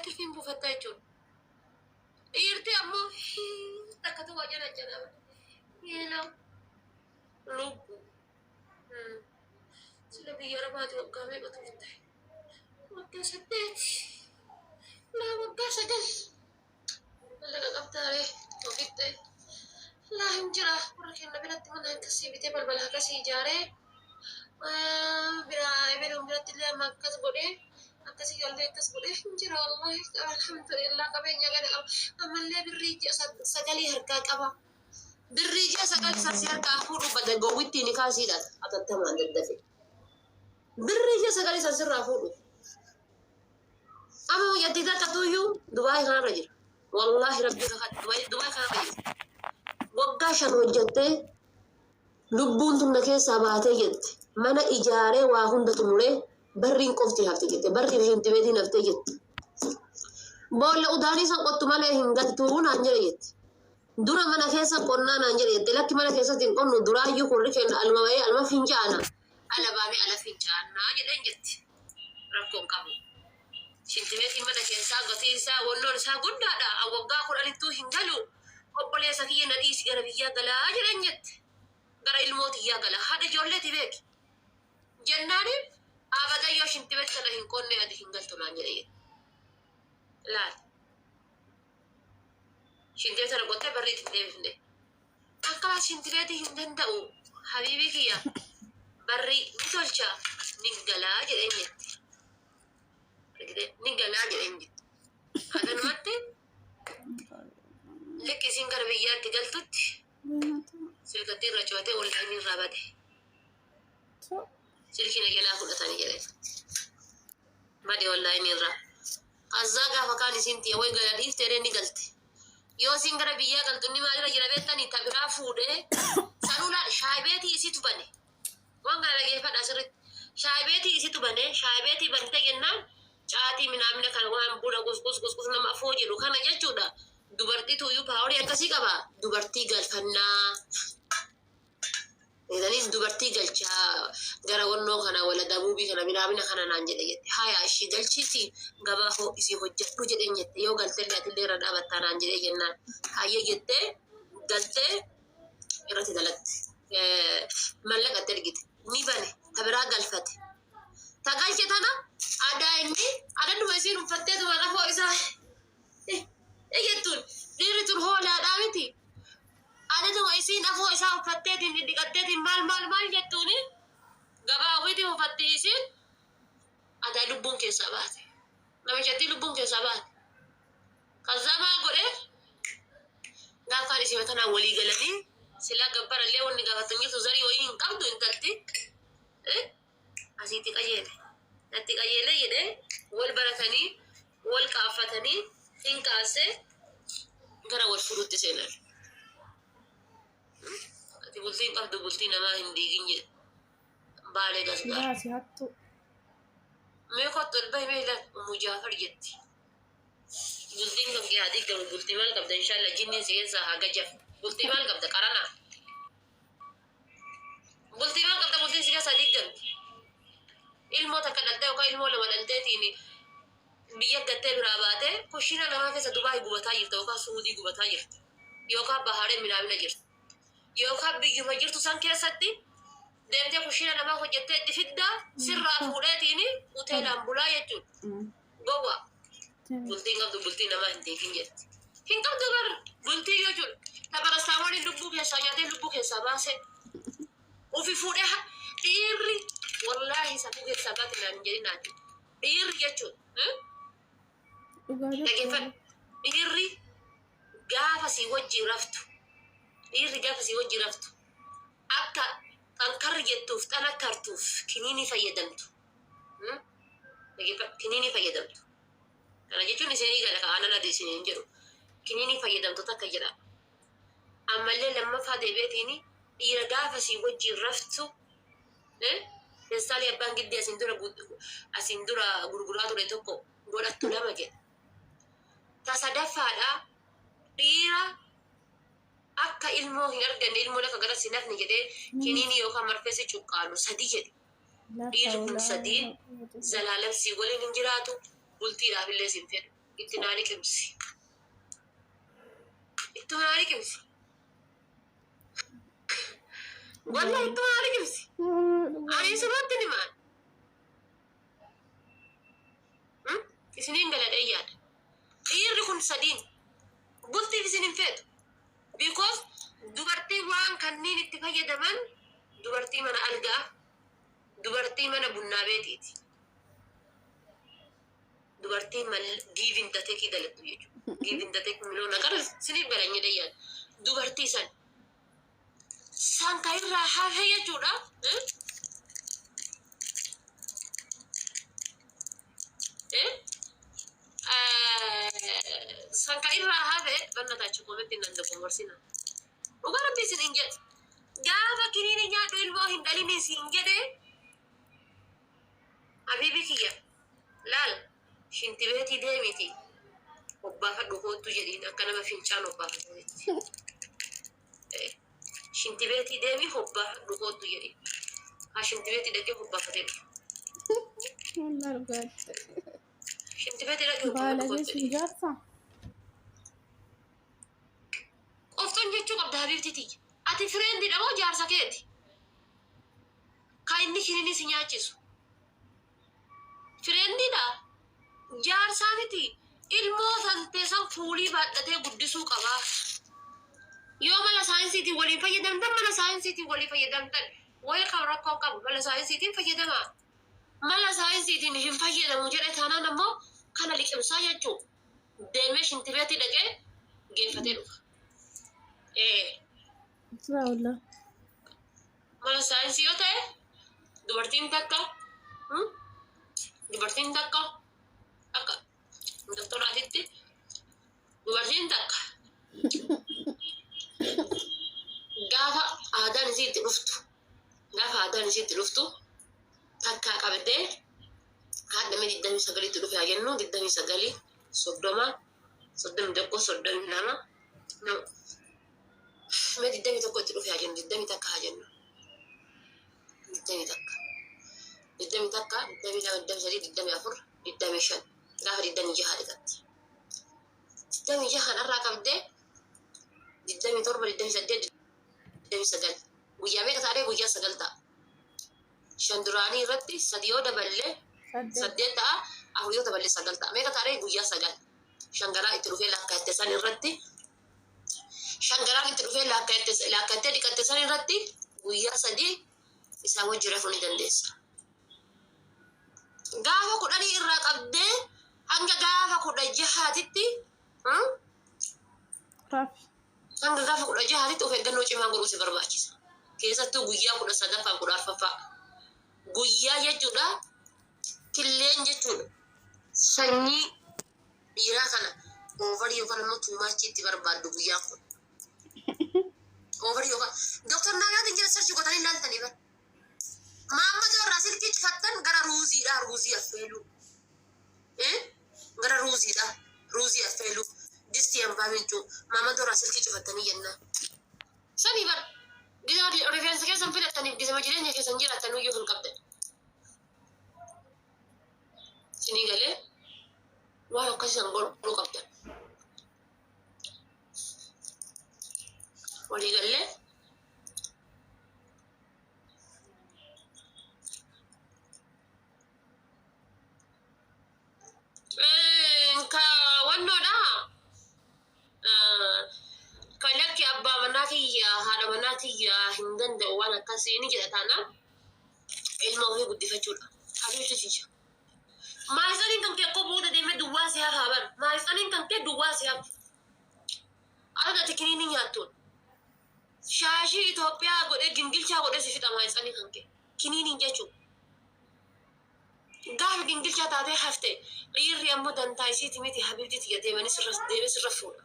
تلفين بفتاجون إيرتي أمو تكتو وجنا جنا يلا لوكو سلبي يا ربات وقامي بتوتة وقا سديت لا وقا سجل اللي قبتاري وقت لا هنجرا وركن نبيلت من هنكسي بتبل بل هكسي جاري بلا يبلون بلا تلا ما كسبولي أكسي يالله كسبولي هنجرا والله الحمد لله كبين يا جدع أما اللي بالريج سجلي هركا كبا بالريج سجل سير كافور بدل قوتي نكاسي ده أتتم عند الدفي بالريج سجلي سير رافور أما يدي ذا كتويو دبي كان رجل والله ربي كخد دبي كان رجل وقاشن وجدته لبون تنكه سبعته جد mana ijaare waa hunda tumure barriin qofti hafte jette barri himti beeti nafte jette boolla udaanii san qottu malee hin galtuu naan jedhe jette dura mana keessa qonnaa naan jedhe jette lakki mana keessatti hin qonnu duraayyuu kurri kenna alma wayee alma fincaana ala baamee ala fincaanaa jedhen jetti rakkoon qabu shintimeetiin mana keessaa gatiin isaa wannoon isaa guddaadha awwaggaa kudhanittuu hin galu obboleessa kiyya na dhiisi gara biyyaa galaa jedhen jette gara ilmooti iyyaa gala haadha ijoolleeti beeki jennani abada yo shintimet kana hin konne adi hingalto naan jedhe laal shintimet kana gotte barri deebifne akka shintimet hin danda'u habibi kiyya barri ni tolcha niggalaa jedhen jette niggalaa jedhen jette hadanumatti lekki isin gara biyyaatti galtutti silkatti irra cootee onlaayinii irraa bade silkina gelaa fudhatanii jedhe bade onlaayinii irraa azaa gaafa kaan isin tiya way gala dhiiftee ni galte yoo isin gara biyyaa galtu inni maalirra jira beektanii tabiraa fuudhee sanuudhaan shaayibeetii isitu bane waan kana dhageeffadha asirratti shaayibeetii isitu bane shaayibeetii bante jennaan caatii minaamina kan waan buna gusgus nama afoo jedhu kana jechuudha dubartii tuyyuu paaworii akkasii qaba dubartii galfannaa Idanis dubartii galchaa gara wannoo kana wala dabuubii kana minaamina kana naan jedhe jette haya ishii galchiiti gabaa hoo isii hojjedhu jedhen jette yoo galtellee atillee irra dhaabattaa naan jedhe jennaan hayya jettee galtee irratti dalatti mallaqatti ergite ni bane tabiraa galfate tagalche tana adaa inni adannuma isiin uffattee tuma lafoo isaa jettuun dhiirri tun hoolaadhaa miti adannuma isiin afoo isaa uffatteetiin dhidhiqatteetiin maal jettuuni gabaawwiitiin uffattee isiin adaa lubbuun keessaa baate namichattii lubbuun keessaa baate kazzaa maal godhe gaafaan isii kanaan walii galanii silaa gabbarallee wanni gaafatamietu zarii wayii hin qabdu intalti asiitti qajeele natti qajeele jedhe wal baratanii wal qaaffatanii hin kaasee gara wal furuutti seenan ati bultiin qabdu bultii namaa hin diigin jedhe baalee gasgaara mee kottu elbahi meelan Ummu Jaafar jetti bultiin kan kee haa diigdamu bultii maal qabda inshaalla jinniin si keessaa haa gajafu bultii maal qabda qaranaa bultii maal qabda bultiin si keessaa diigdamu ilmoo takka dhaltee yookaan ilmoo lama dhalteetiin biyya gattee biraa baate kushina namaa keessa Dubaay gubataa jirta yookaan Suudii gubataa jirta yookaan Bahareen minaamina jirta yookaan biyyuma jirtu san keessatti deemtee kushina namaa hojjettee itti fiddaa sirraa fuudheetiin hoteelaan bulaa jechuudha gowwaa bultiin qabdu bultii namaa hin deekin jetti hin qabdu bara bultii jechuudha tabarastaamoonni lubbuu keessaa nyaatee lubbuu keessaa baasee ofi fuudhee dhiirri wallahi safuu keessaa baate naan jedhinaati dhiirri jechuudha dhageeffadhu dhiirri gaafa sii wajjii raftu akka xankarri jettuuf xana kartuuf kiniini fayyadamtu dhageeffadhu kiniini fayyadamtu kana jechuun isinii gala ka'aana ladi isiniin jedhu kiniini fayyadamtu takka jedha ammallee lammaffaa deebi'eetiin dhiira gaafa sii wajjii raftu Destali abbaan giddii asin dura gurguraa ture tokko godhattu lama jedha. Tasadaffaadha dhiira akka ilmoo hin arganne ilmoo lafa gara sinafni jedhee kiniini yookaan marfeessa cuqqaalu sadii jedhe. Dhiirri kun sadii zalaalamsii waliin hin jiraatu bultiidhaaf illee sin fedhu. اتنالي كمسي اتنالي كمسي والله اتنالي كمسي أنا سمعتني مان سنين قال الأياد خير كن سدين قلت في سنين فات because dubartii waan kanneen itti fayyadaman dubartii mana algaa dubartii mana bunnaa beetiiti dubartii mal giivin dateekii dalattu jechuudha giivin dateek miliyoona gara siniif galanya dhayyaan dubartii san kan irraa hafe jechuudha san kan irraa hafe banna taachi koomatti nan dabomorsina dhugaa rabbii isin hin jedhe gaafa kiniini nyaadhu ilmoo hin dhalini isin jedhe habiibi kiyya laal shinti beetii deemiti obbaafadhu kootu jedhiin akka nama fincaan obbaafadhu shinti beetii deemi obbaafadhu kootu jedhiin haa shinti beetii dhaqee obbaafatee shinti beetii dhaqee obbaafatee oftan jechuu qabda habiibtitii ati fireendidha moo jaarsa keeti ka inni kiniini si nyaachisu fireendidha jaarsaa miti ilmoo tantee san fuulii baadhatee guddisuu qabaa yoo mala saayinsiitiin waliin fayyadamtan mala saayinsiitiin walii fayyadamtan wayi kan rakkoon qabu mala saayinsiitiin fayyadamaa mala saayinsiitiin hin fayyadamu jedhe taanaan ammoo kana liqimsaa jechuu deemee shinti beetii dhaqee geeffatee dhufa mala saayinsii yoo ta'e dubartiin takka akka doktoraatitti dubartiin takka gaafa aadaan isiitti dhuftu takkaa qabdee haadhamee 29 dhufe haa jennu 29 30 32 me 21 itti dhufe haa jennu 20 takka haa jennu 20 takka 20 takka 22 24 25 gaafa 26 dhiqatti 26 irraa qabdee 27 28 29 guyyaa meeqa taatee guyyaa 9 ta'a shan duraanii irratti 3 yoo daballee 8 ta'a 4 yoo daballee 9 ta'a meeqa taatee guyyaa 9 shangaraa itti dhufee lakkaatte san irratti shangaraan itti dhufee lakkaattee dhiqatte san irratti guyyaa 3 isaa wajji rafuu ni dandeessa. Gaafa 10 irraa qabdee hanga gaafa 16titti hanga gaafa 16titti of eeggannoo cimaa godhuu si barbaachisa. Keessattuu guyyaa 13ffaa 14ffaa guyyaa jechuudha killeen jechuudha sanyii dhiiraa kana oovarii yookaan immoo tuumaachi itti barbaaddu guyyaa kun oovarii yookaan doktor Naagaatiin jira sarchi godhanii ilaaltanii bara maammata irraa silkii cifattan gara ruuziidha ruuzii affeeluu gara ruuzii affeeluu distii hambaa mincuu maammata irraa silkii cifattanii jennaan sanii bara gisa rifeensa keessan filattaniif gisa jireenya keessan jiraattanuu yoo hin qabdan sinii galee waan akkasiisan godhuu qabdan walii gallee wannoodha kalakki abbaa manaa kiyya haadha manaa kiyya hin danda'u waan akkasii ni jedha taana ilma ofii guddifachuudha habiibti tiyya maayisaniin kan kee akkoo booda deemee duwwaa si hafa bara maayisaniin kan kee duwwaa si hafa argate kiniini nyaattuun shaashii Itoophiyaa godhee gingilchaa godhee si fixa maayisanii kan kee kiniiniin jechuun gaafa gingilchaa taatee hafte dhiirri ammoo dantaa isiiti miti habiibti tiyya deemanii deemee sirra fuudha